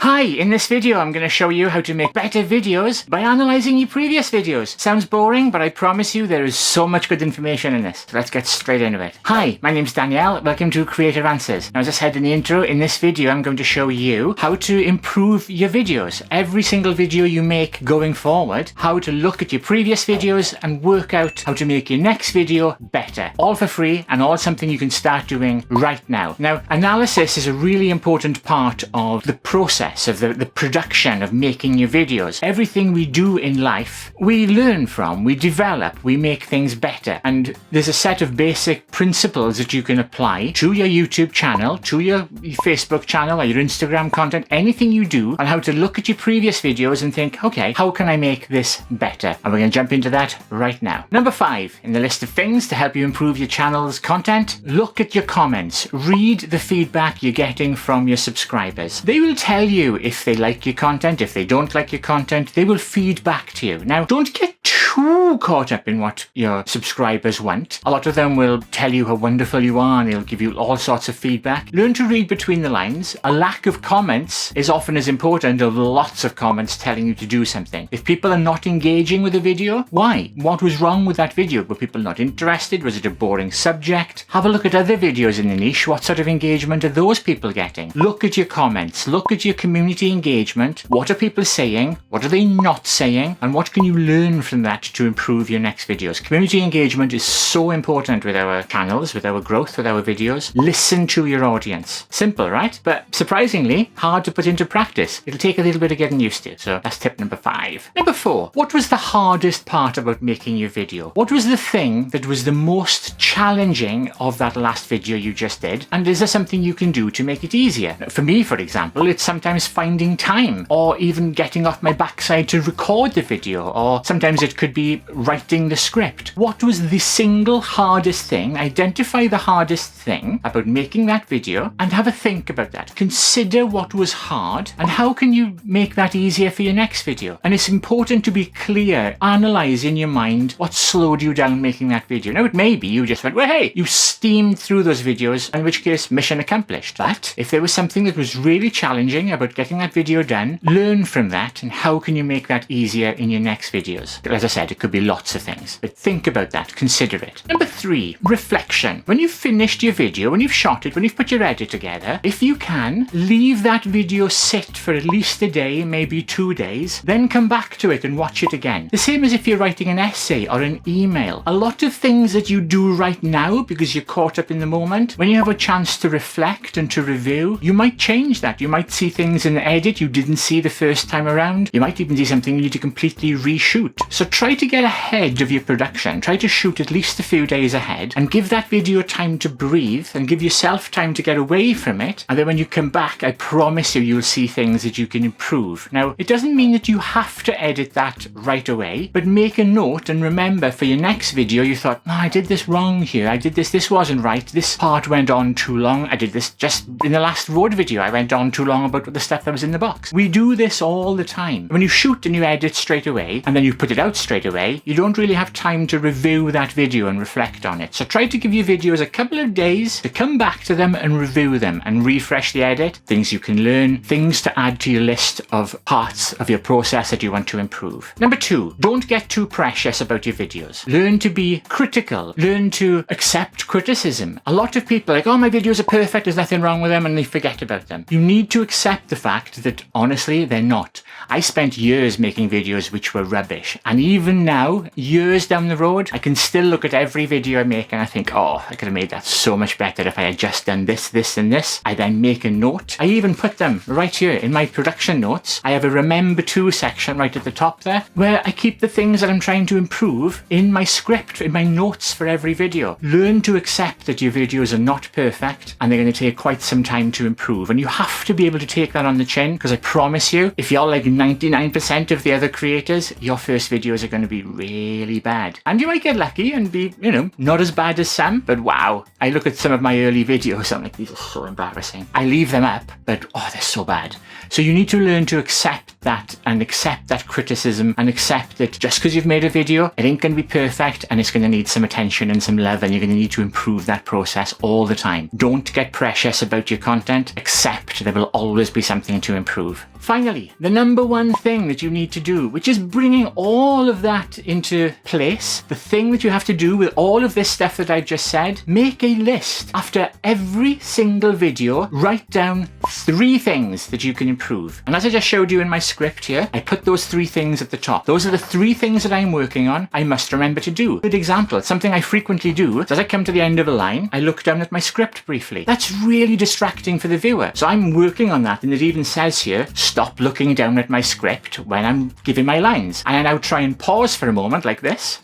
Hi, in this video I'm going to show you how to make better videos by analysing your previous videos. Sounds boring, but I promise you there is so much good information in this. So let's get straight into it. Hi, my name's Danielle. Welcome to Creative Answers. Now, as I said in the intro, in this video I'm going to show you how to improve your videos. Every single video you make going forward, how to look at your previous videos and work out how to make your next video better. All for free and all something you can start doing right now. Now, analysis is a really important part of the process of the production of making your videos. Everything we do in life, we learn from, we develop, we make things better. And there's a set of basic principles that you can apply to your YouTube channel, to your Facebook channel or your Instagram content, anything you do, on how to look at your previous videos and think, okay, how can I make this better? And we're going to jump into that right now. Number 5 in the list of things to help you improve your channel's content, look at your comments. Read the feedback you're getting from your subscribers. They will tell you if they like your content, if they don't like your content, they will feed back to you. Now, don't get too caught up in what your subscribers want. A lot of them will tell you how wonderful you are and they'll give you all sorts of feedback. Learn to read between the lines. A lack of comments is often as important as lots of comments telling you to do something. If people are not engaging with a video, why? What was wrong with that video? Were people not interested? Was it a boring subject? Have a look at other videos in the niche. What sort of engagement are those people getting? Look at your comments. Look at your community engagement. What are people saying? What are they not saying? And what can you learn from that to improve your next videos? Community engagement is so important with our channels, with our growth, with our videos. Listen to your audience. Simple, right? But surprisingly hard to put into practice. It'll take a little bit of getting used to. So that's tip number 5. Number 4, what was the hardest part about making your video? What was the thing that was the most challenging of that last video you just did? And is there something you can do to make it easier? For me, for example, it's sometimes finding time or even getting off my backside to record the video, or sometimes it could be writing the script. What was the single hardest thing? Identify the hardest thing about making that video and have a think about that. Consider what was hard and how can you make that easier for your next video. And it's important to be clear. Analyze in your mind what slowed you down making that video. Now, it may be you just went, well, hey, you steamed through those videos, in which case, mission accomplished. But if there was something that was really challenging about getting that video done, learn from that and how can you make that easier in your next videos. As I said, it could be lots of things, but think about that, consider it. Number 3, reflection. When you've finished your video, when you've shot it, when you've put your edit together, if you can, leave that video sit for at least a day, maybe 2 days, then come back to it and watch it again. The same as if you're writing an essay or an email. A lot of things that you do right now because you're caught up in the moment, when you have a chance to reflect and to review, you might change that. You might see things in the edit you didn't see the first time around. You might even see something you need to completely reshoot. So try to get ahead of your production. Try to shoot at least a few days ahead and give that video time to breathe and give yourself time to get away from it. And then when you come back, I promise you, you'll see things that you can improve. Now, it doesn't mean that you have to edit that right away, but make a note and remember for your next video, you thought, oh, I did this wrong here. I did this wasn't right. This part went on too long. I did this just in the last road video. I went on too long about the stuff that was in the box. We do this all the time. When you shoot and you edit straight away and then you put it out straight away, you don't really have time to review that video and reflect on it. So try to give your videos a couple of days to come back to them and review them and refresh the edit, things you can learn, things to add to your list of parts of your process that you want to improve. Number 2, don't get too precious about your videos. Learn to be critical. Learn to accept criticism. A lot of people are like, oh, my videos are perfect, there's nothing wrong with them, and they forget about them. You need to accept the fact that honestly, they're not. I spent years making videos which were rubbish, and even now, years down the road, I can still look at every video I make and I think, oh, I could have made that so much better if I had just done this, this, and this. I then make a note. I even put them right here in my production notes. I have a remember to section right at the top there, where I keep the things that I'm trying to improve in my script, in my notes for every video. Learn to accept that your videos are not perfect and they're going to take quite some time to improve. And you have to be able to take that on the chin, because I promise you, if you're like 99% of the other creators, your first videos are going to be really bad. And you might get lucky and be, not as bad as some, but wow. I look at some of my early videos, I'm like, these are so embarrassing. I leave them up, but oh, they're so bad. So you need to learn to accept that and accept that criticism and accept that just because you've made a video, it ain't going to be perfect and it's going to need some attention and some love, and you're going to need to improve that process all the time. Don't get precious about your content. Accept there will always be something to improve. Finally, the number one thing that you need to do, which is bringing all of that into place, the thing that you have to do with all of this stuff that I've just said, make a list. After every single video, write down 3 things that you can improve. And as I just showed you in my script here, I put those 3 things at the top. Those are the 3 things that I'm working on, I must remember to do. Good example, something I frequently do is as I come to the end of a line, I look down at my script briefly. That's really distracting for the viewer. So I'm working on that, and it even says here, stop looking down at my script when I'm giving my lines. And I now try and pause for a moment like this.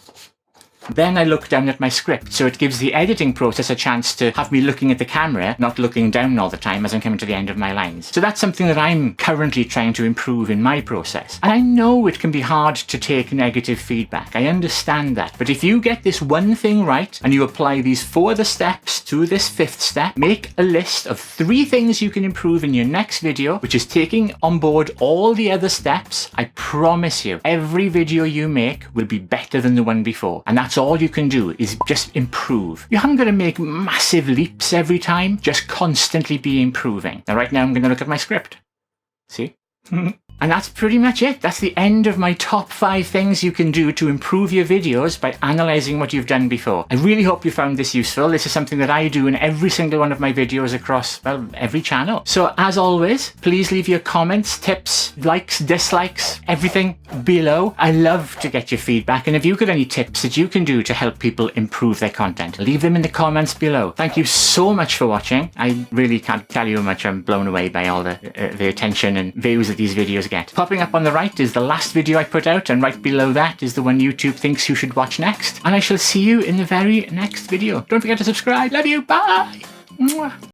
Then I look down at my script, so it gives the editing process a chance to have me looking at the camera, not looking down all the time as I'm coming to the end of my lines. So that's something that I'm currently trying to improve in my process. And I know it can be hard to take negative feedback. I understand that. But if you get this one thing right and you apply these 4 other steps to this 5th step, make a list of 3 things you can improve in your next video, which is taking on board all the other steps, I promise you, every video you make will be better than the one before. And that's all you can do is just improve. You haven't got to make massive leaps every time, just constantly be improving. Now right now I'm going to look at my script. See? And that's pretty much it. That's the end of my top 5 things you can do to improve your videos by analysing what you've done before. I really hope you found this useful. This is something that I do in every single one of my videos across, well, every channel. So as always, please leave your comments, tips, likes, dislikes, everything below. I love to get your feedback, and if you've got any tips that you can do to help people improve their content, leave them in the comments below. Thank you so much for watching. I really can't tell you how much I'm blown away by all the attention and views that these videos get. Popping up on the right is the last video I put out, and right below that is the one YouTube thinks you should watch next. And I shall see you in the very next video. Don't forget to subscribe. Love you. Bye. Mwah.